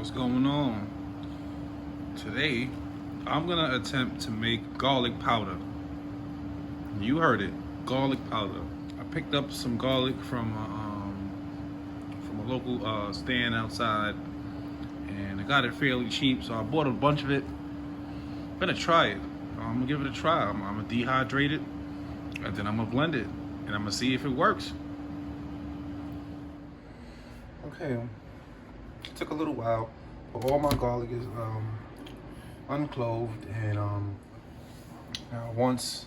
What's going on? Today, I'm gonna attempt to make garlic powder. You heard it, garlic powder. I picked up some garlic from a local stand outside, and I got it fairly cheap, so I bought a bunch of it. I'm gonna try it. I'm gonna give it a try. I'm gonna dehydrate it, and then I'm gonna blend it, and I'm gonna see if it works. Okay, it took a little while, but all my garlic is uncloved, and now once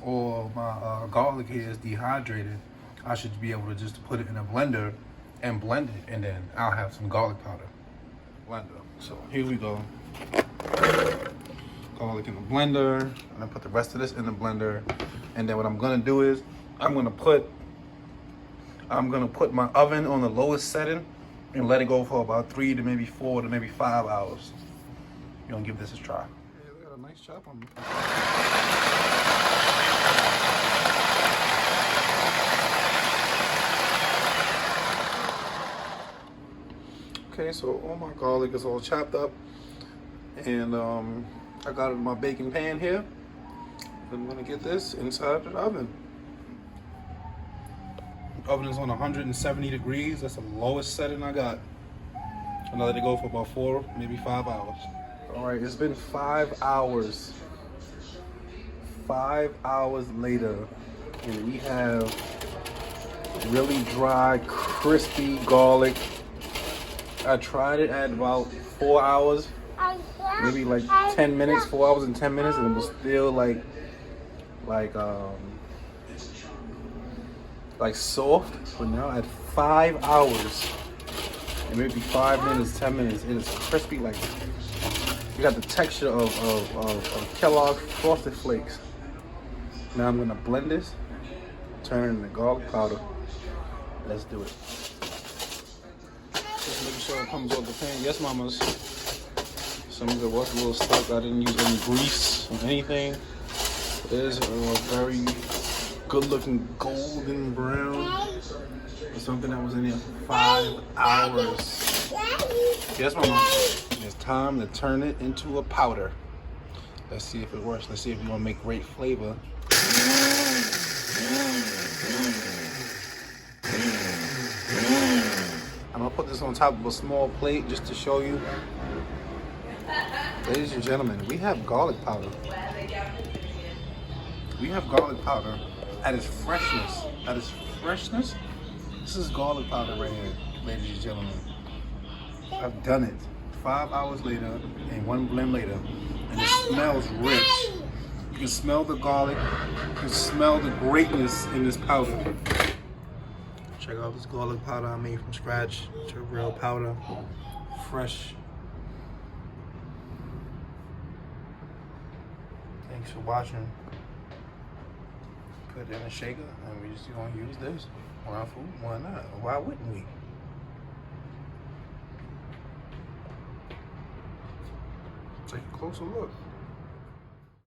all my garlic here is dehydrated, I should be able to just put it in a blender and blend it, and then I'll have some garlic powder blender. So here we go. Garlic in the blender, and I put the rest of this in the blender, and then what I'm gonna do is I'm gonna put my oven on the lowest setting and let it go for about 3 to maybe 4 to maybe 5 hours. You're gonna give this a try. Hey, we got a nice chop on me. Okay, so all my garlic is all chopped up, and I got it in my baking pan here. I'm gonna get this inside the oven. The oven is on 170 degrees. That's the lowest setting I got. And I let it go for about 4, maybe 5 hours. All right, it's been 5 hours. 5 hours later, and we have really dry, crispy garlic. I tried it at about 4 hours, maybe like 10 minutes, 4 hours and 10 minutes, and it was still like soft. But now at 5 hours and maybe 5 minutes, 10 minutes, it is crispy. Like you got the texture of Kellogg's Frosted Flakes. Now I'm gonna blend this, turn it into garlic powder. Let's do it. Just making sure it comes off the pan. Yes, mamas. Some of it was a little stuck. I didn't use any grease or anything. It is a very good-looking golden brown. It's something that was in there for 5 hours. Yes, mama. It's time to turn it into a powder. Let's see if it works. Let's see if we're gonna make great flavor. I'm gonna put this on top of a small plate just to show you. Ladies and gentlemen, we have garlic powder. We have garlic powder at its freshness. At its freshness, this is garlic powder right here, ladies and gentlemen. I've done it 5 hours later and one blend later, and it smells rich. You can smell the garlic, you can smell the greatness in this powder. Check out this garlic powder I made from scratch. It's a real powder, fresh. Thanks for watching. Put it in a shaker, and we're just gonna use this on our food. Why not? Why wouldn't we? Take a closer look.